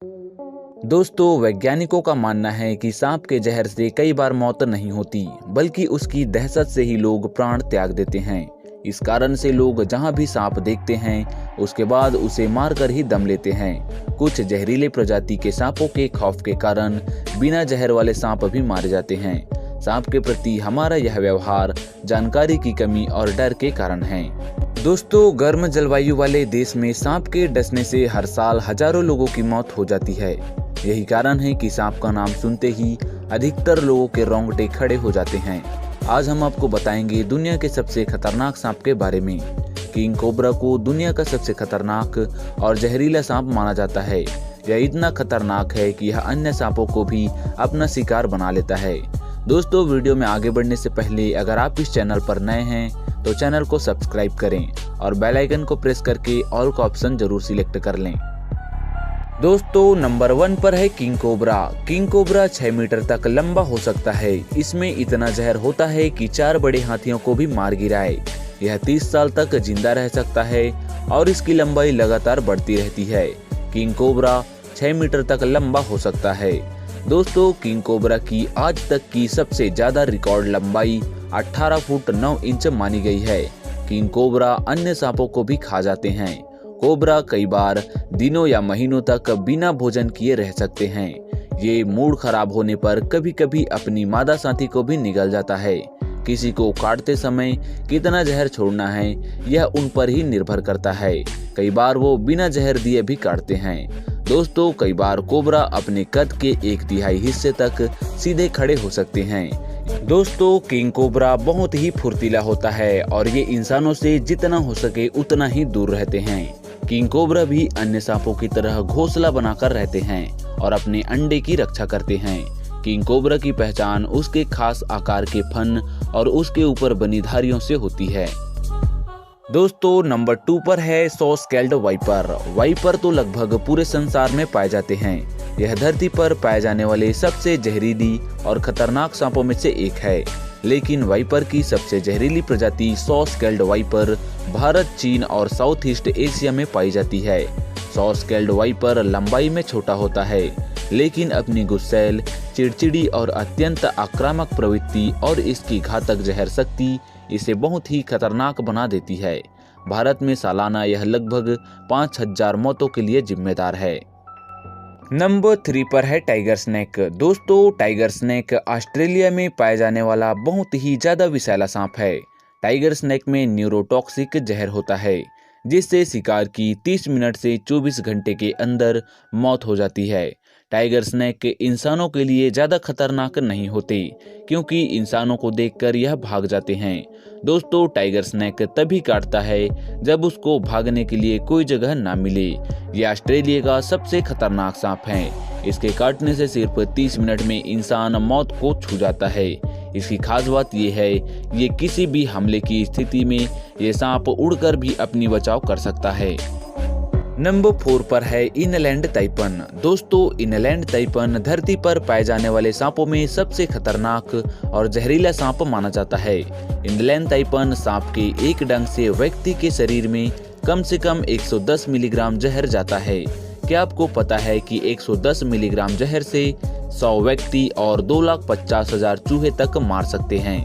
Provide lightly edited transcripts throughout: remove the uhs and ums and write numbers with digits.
दोस्तों, वैज्ञानिकों का मानना है कि सांप के जहर से कई बार मौत नहीं होती, बल्कि उसकी दहशत से ही लोग प्राण त्याग देते हैं। इस कारण से लोग जहां भी सांप देखते हैं, उसके बाद उसे मारकर ही दम लेते हैं। कुछ जहरीले प्रजाति के सांपों के खौफ के कारण बिना जहर वाले सांप भी मारे जाते हैं। सांप के प्रति हमारा यह व्यवहार जानकारी की कमी और डर के कारण है। दोस्तों, गर्म जलवायु वाले देश में सांप के डसने से हर साल हजारों लोगों की मौत हो जाती है। यही कारण है कि सांप का नाम सुनते ही अधिकतर लोगों के रोंगटे खड़े हो जाते हैं। आज हम आपको बताएंगे दुनिया के सबसे खतरनाक सांप के बारे में। किंग कोबरा को दुनिया का सबसे खतरनाक और जहरीला सांप माना जाता है। यह इतना खतरनाक है कि यह अन्य सांपों को भी अपना शिकार बना लेता है। दोस्तों, वीडियो में आगे बढ़ने से पहले अगर आप इस चैनल पर नए हैं तो चैनल को सब्सक्राइब करें और बेल आइकन को प्रेस करके ऑल का ऑप्शन जरूर सिलेक्ट कर लें। दोस्तों, नंबर 1 पर है king cobra. King cobra 6 metre तक लंबा हो सकता है। इसमें इतना जहर होता है कि 4 बड़े हाथियों को भी मार गिराए। यह 30 साल तक जिंदा रह सकता है और इसकी लंबाई लगातार बढ़ती रहती है। किंग कोबरा 6 मीटर तक लंबा हो सकता है। दोस्तों, किंग कोबरा की आज तक की सबसे ज्यादा रिकॉर्ड लंबाई 18 फुट 9 इंच मानी गई है। किंग कोबरा अन्य सांपों को भी खा जाते हैं। कोबरा कई बार दिनों या महीनों तक बिना भोजन किए रह सकते हैं। ये मूड खराब होने पर कभी कभी अपनी मादा साथी को भी निगल जाता है। किसी को काटते समय कितना जहर छोड़ना है, यह उन पर ही निर्भर करता है। कई बार वो बिना जहर दिए भी काटते हैं। दोस्तों, कई बार कोबरा अपने कद के 1/3 हिस्से तक सीधे खड़े हो सकते हैं। दोस्तों, किंग कोबरा बहुत ही फुर्तीला होता है और ये इंसानों से जितना हो सके उतना ही दूर रहते हैं। किंग कोबरा भी अन्य सांपों की तरह घोंसला बनाकर रहते हैं और अपने अंडे की रक्षा करते हैं। किंग कोबरा की पहचान उसके खास आकार के फन और उसके ऊपर बनी धारियों से होती है। दोस्तों, नंबर 2 पर है सॉ स्केल्ड वाइपर। वाइपर तो लगभग पूरे संसार में पाए जाते हैं। यह धरती पर पाए जाने वाले सबसे जहरीली और खतरनाक सांपों में से एक है। लेकिन वाइपर की सबसे जहरीली प्रजाति सॉ स्केल्ड वाइपर भारत, चीन और साउथ ईस्ट एशिया में पाई जाती है। सॉ स्केल्ड वाइपर लंबाई में छोटा होता है, लेकिन अपनी गुस्सैल, चिड़चिड़ी और अत्यंत आक्रामक प्रवृत्ति और इसकी घातक जहर शक्ति इसे बहुत ही खतरनाक बना देती है। भारत में सालाना यह लगभग 5000 मौतों के लिए जिम्मेदार है। नंबर 3 पर है टाइगर स्नेक। दोस्तों, टाइगर स्नेक ऑस्ट्रेलिया में पाए जाने वाला बहुत ही ज्यादा विषैला सांप है। टाइगर स्नेक में न्यूरोटॉक्सिक जहर होता है, जिससे शिकार की 30 मिनट से 24 घंटे के अंदर मौत हो जाती है। टाइगर स्नेक इंसानों के लिए ज्यादा खतरनाक नहीं होते, क्योंकि इंसानों को देखकर यह भाग जाते हैं। दोस्तों, टाइगर स्नेक तभी काटता है जब उसको भागने के लिए कोई जगह ना मिले। यह ऑस्ट्रेलिया का सबसे खतरनाक सांप है। इसके काटने से सिर्फ 30 मिनट में इंसान मौत को छू जाता है। इसकी खास बात यह है, ये किसी भी हमले की स्थिति में ये सांप उड़कर भी अपनी बचाव कर सकता है। नंबर 4 पर है इनलैंड ताइपन। दोस्तों, इनलैंड ताइपन धरती पर पाए जाने वाले सांपों में सबसे खतरनाक और जहरीला सांप माना जाता है। इनलैंड ताइपन सांप के एक डंक से व्यक्ति के शरीर में कम से कम 110 मिलीग्राम जहर जाता है। क्या आपको पता है कि 110 मिलीग्राम जहर से 100 व्यक्ति और 2,50,000 चूहे तक मार सकते हैं।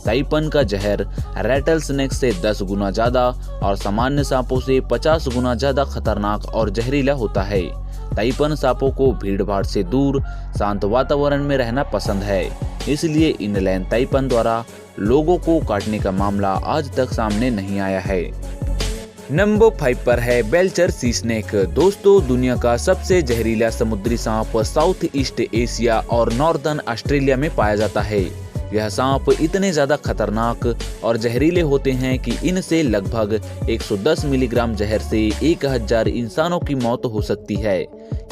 ताइपन का जहर रैटल स्नेक से 10 गुना ज्यादा और सामान्य सांपों से 50 गुना ज्यादा खतरनाक और जहरीला होता है। ताइपन सांपों को भीड़ भाड़ से दूर शांत वातावरण में रहना पसंद है, इसलिए इनलैंड ताइपन द्वारा लोगों को काटने का मामला आज तक सामने नहीं आया है। नंबर 5 पर है बेल्चर सी स्नेक। दोस्तों, दुनिया का सबसे जहरीला समुद्री सांप साउथ ईस्ट एशिया और नॉर्दर्न ऑस्ट्रेलिया में पाया जाता है। यह सांप इतने ज्यादा खतरनाक और जहरीले होते हैं कि इनसे लगभग 110 मिलीग्राम जहर से 1000 इंसानों की मौत हो सकती है।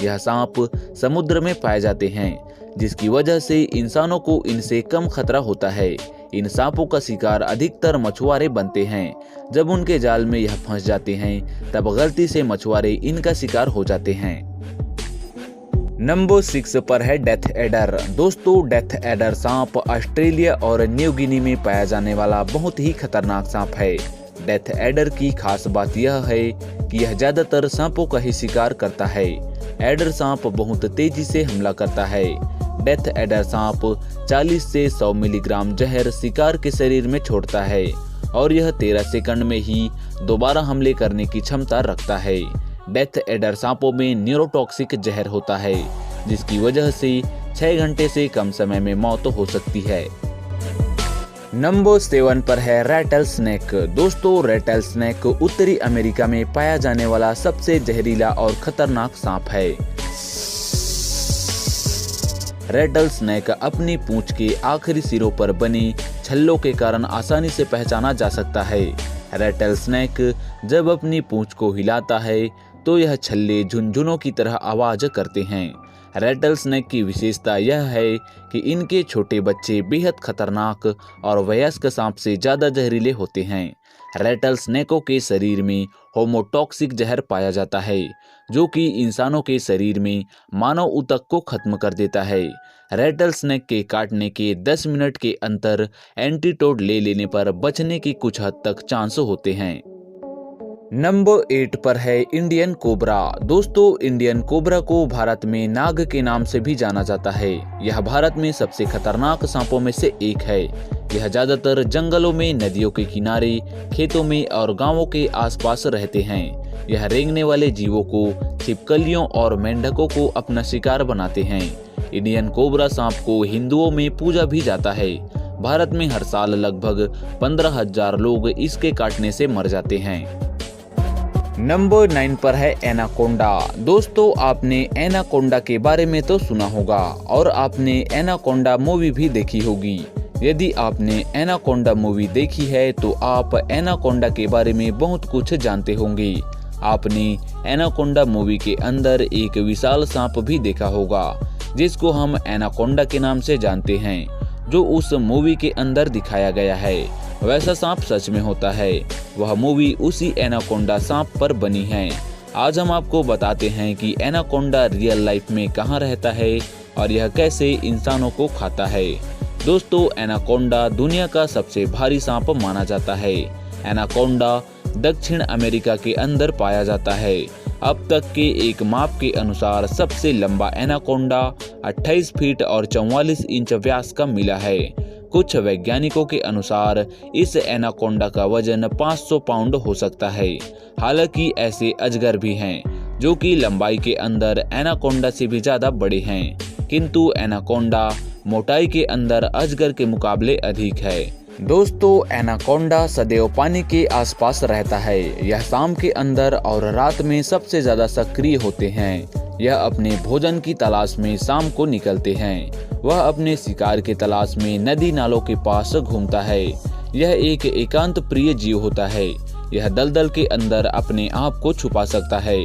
यह सांप समुद्र में पाए जाते हैं, जिसकी वजह से इंसानों को इनसे कम खतरा होता है। इन सांपों का शिकार अधिकतर मछुआरे बनते हैं। जब उनके जाल में यह फंस जाते हैं, तब गलती से मछुआरे इनका शिकार हो जाते हैं। नंबर 6 पर है डेथ एडर। दोस्तों, डेथ एडर सांप ऑस्ट्रेलिया और न्यू गिनी में पाया जाने वाला बहुत ही खतरनाक सांप है। डेथ एडर की खास बात यह है कि यह ज्यादातर सांपों का ही शिकार करता है। एडर सांप बहुत तेजी से हमला करता है। डेथ एडर सांप 40 से 100 मिलीग्राम जहर शिकार के शरीर में छोड़ता है और यह 13 सेकंड में ही दोबारा हमले करने की क्षमता रखता है। डेथ एडर सांपों में न्यूरोटॉक्सिक जहर होता है, जिसकी वजह से 6 घंटे से कम समय में मौत हो सकती है। नंबर 7 पर है रैटल स्नेक। दोस्तों, रैटल स्नेक उत्तरी अमेरिका में पाया जाने वाला सबसे जहरीला और खतरनाक सांप है। रैटल स्नेक अपनी पूंछ के आखिरी सिरों पर बने छल्लों के कारण आसानी से पहचाना जा सकता है। रैटल स्नेक जब अपनी पूंछ को हिलाता है तो यह छल्ले झुनझुनों की तरह आवाज करते हैं। रैटल स्नेक की विशेषता यह है कि इनके छोटे बच्चे बेहद खतरनाक और वयस्क सांप से ज्यादा जहरीले होते हैं। रैटल स्नेकों के शरीर में होमोटॉक्सिक जहर पाया जाता है, जो कि इंसानों के शरीर में मानव ऊतक को खत्म कर देता है। रैटल स्नेक के काटने के 10 मिनट के अंतर एंटीटोड ले लेने पर बचने की कुछ हद तक चांस होते हैं। नंबर 8 पर है इंडियन कोबरा। दोस्तों, इंडियन कोबरा को भारत में नाग के नाम से भी जाना जाता है। यह भारत में सबसे खतरनाक सांपों में से एक है। यह ज्यादातर जंगलों में, नदियों के किनारे, खेतों में और गांवों के आसपास रहते हैं। यह रेंगने वाले जीवों को, छिपकलियों और मेंढकों को अपना शिकार बनाते हैं। इंडियन कोबरा सांप को हिंदुओं में पूजा भी जाता है। भारत में हर साल लगभग 15,000 लोग इसके काटने से मर जाते हैं। नंबर 9 पर है एनाकोंडा। दोस्तों, आपने एनाकोंडा के बारे में तो सुना होगा और आपने एनाकोंडा मूवी भी देखी होगी। यदि आपने एनाकोंडा मूवी देखी है तो आप एनाकोंडा के बारे में बहुत कुछ जानते होंगे। आपने एनाकोंडा मूवी के अंदर एक विशाल सांप भी देखा होगा, जिसको हम एनाकोंडा के नाम से जानते हैं, जो उस मूवी के अंदर दिखाया गया है वैसा सांप सच में होता है। वह मूवी उसी एनाकोंडा सांप पर बनी है। आज हम आपको बताते हैं कि एनाकोंडा रियल लाइफ में कहाँ रहता है और यह कैसे इंसानों को खाता है। दोस्तों, एनाकोंडा दुनिया का सबसे भारी सांप माना जाता है। एनाकोंडा दक्षिण अमेरिका के अंदर पाया जाता है। अब तक के एक माप के अनुसार सबसे लंबा एनाकोंडा 28 फीट और 44 इंच व्यास का मिला है। कुछ वैज्ञानिकों के अनुसार इस एनाकोंडा का वजन 500 पाउंड हो सकता है। हालांकि ऐसे अजगर भी हैं जो कि लंबाई के अंदर एनाकोंडा से भी ज्यादा बड़े हैं, किंतु एनाकोंडा मोटाई के अंदर अजगर के मुकाबले अधिक है। दोस्तों, एनाकोंडा सदैव पानी के आसपास रहता है। यह शाम के अंदर और रात में सबसे ज्यादा सक्रिय होते हैं। यह अपने भोजन की तलाश में शाम को निकलते हैं। वह अपने शिकार के तलाश में नदी नालों के पास घूमता है। यह एक एकांत प्रिय जीव होता है। यह दलदल के अंदर अपने आप को छुपा सकता है।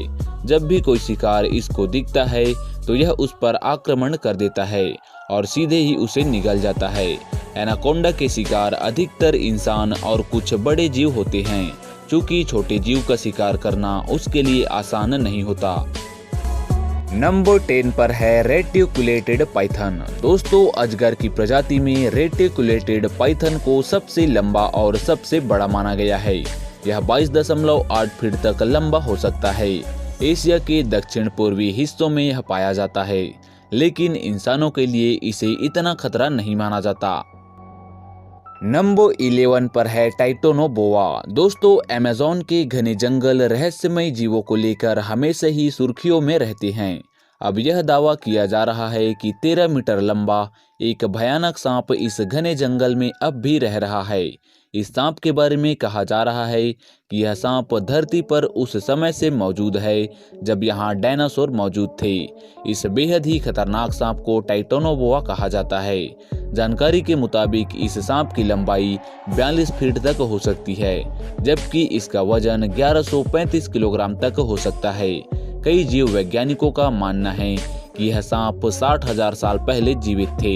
जब भी कोई शिकार इसको दिखता है तो यह उस पर आक्रमण कर देता है और सीधे ही उसे निगल जाता है। एनाकोंडा के शिकार अधिकतर इंसान और कुछ बड़े जीव होते हैं, चूंकि छोटे जीव का शिकार करना उसके लिए आसान नहीं होता। नंबर 10 पर है रेटिकुलेटेड पाइथन। दोस्तों, अजगर की प्रजाति में रेटिकुलेटेड पाइथन को सबसे लंबा और सबसे बड़ा माना गया है। यह 22.8 फीट तक लंबा हो सकता है। एशिया के दक्षिण पूर्वी हिस्सों में यह पाया जाता है, लेकिन इंसानों के लिए इसे इतना खतरा नहीं माना जाता। नंबर 11 पर है टाइटोनोबोआ। दोस्तों, अमेज़न के घने जंगल रहस्यमय जीवों को लेकर हमेशा ही सुर्खियों में रहते हैं। अब यह दावा किया जा रहा है कि 13 मीटर लंबा एक भयानक सांप इस घने जंगल में अब भी रह रहा है। इस सांप के बारे में कहा जा रहा है कि यह सांप धरती पर उस समय से मौजूद है जब यहाँ डायनासोर मौजूद थे। इस बेहद ही खतरनाक सांप को टाइटोनोबोआ कहा जाता है। जानकारी के मुताबिक इस सांप की लंबाई 42 फीट तक हो सकती है, जबकि इसका वजन 1135 किलोग्राम तक हो सकता है। कई जीव वैज्ञानिकों का मानना है कि यह सांप 60,000 साल पहले जीवित थे।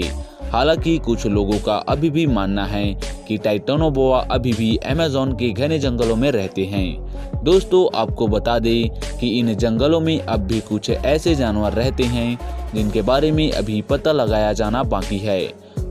हालांकि कुछ लोगों का अभी भी मानना है कि टाइटोनोबोआ अभी भी अमेज़न के घने जंगलों में रहते हैं। दोस्तों, आपको बता दें कि इन जंगलों में अब भी कुछ ऐसे जानवर रहते हैं जिनके बारे में अभी पता लगाया जाना बाकी है।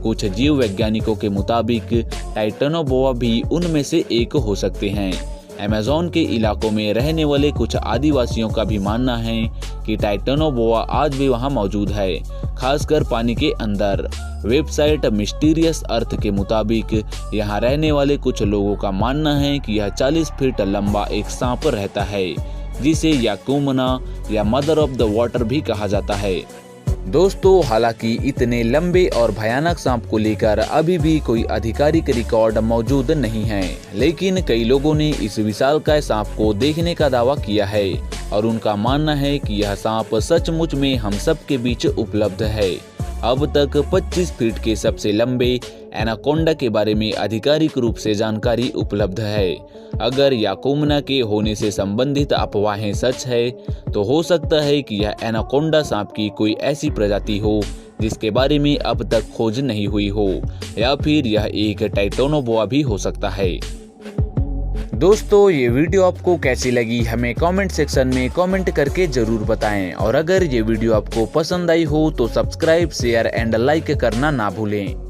कुछ जीव वैज्ञानिकों के मुताबिक टाइटोनोबोआ भी उनमें से एक हो सकते हैं। अमेज़न के इलाकों में रहने वाले कुछ आदिवासियों का भी मानना है कि टाइटेनोबोआ आज भी वहां मौजूद है, खासकर पानी के अंदर। वेबसाइट मिस्टीरियस अर्थ के मुताबिक यहां रहने वाले कुछ लोगों का मानना है कि यह 40 फीट लंबा एक सांप रहता है, जिसे याकुमना या मदर ऑफ द वाटर भी कहा जाता है। दोस्तों, हालांकि इतने लंबे और भयानक सांप को लेकर अभी भी कोई आधिकारिक रिकॉर्ड मौजूद नहीं है, लेकिन कई लोगों ने इस विशालकाय सांप को देखने का दावा किया है और उनका मानना है कि यह सांप सचमुच में हम सब के बीच उपलब्ध है। अब तक 25 फीट के सबसे लंबे एनाकोंडा के बारे में आधिकारिक रूप से जानकारी उपलब्ध है। अगर याकुमना के होने से संबंधित अफवाहें सच है, तो हो सकता है कि यह एनाकोंडा सांप की कोई ऐसी प्रजाति हो जिसके बारे में अब तक खोज नहीं हुई हो, या फिर यह एक टाइटेनोबोआ भी हो सकता है। दोस्तों, ये वीडियो आपको कैसी लगी हमें कमेंट सेक्शन में कमेंट करके जरूर बताएं, और अगर ये वीडियो आपको पसंद आई हो तो सब्सक्राइब, शेयर एंड लाइक करना ना भूलें।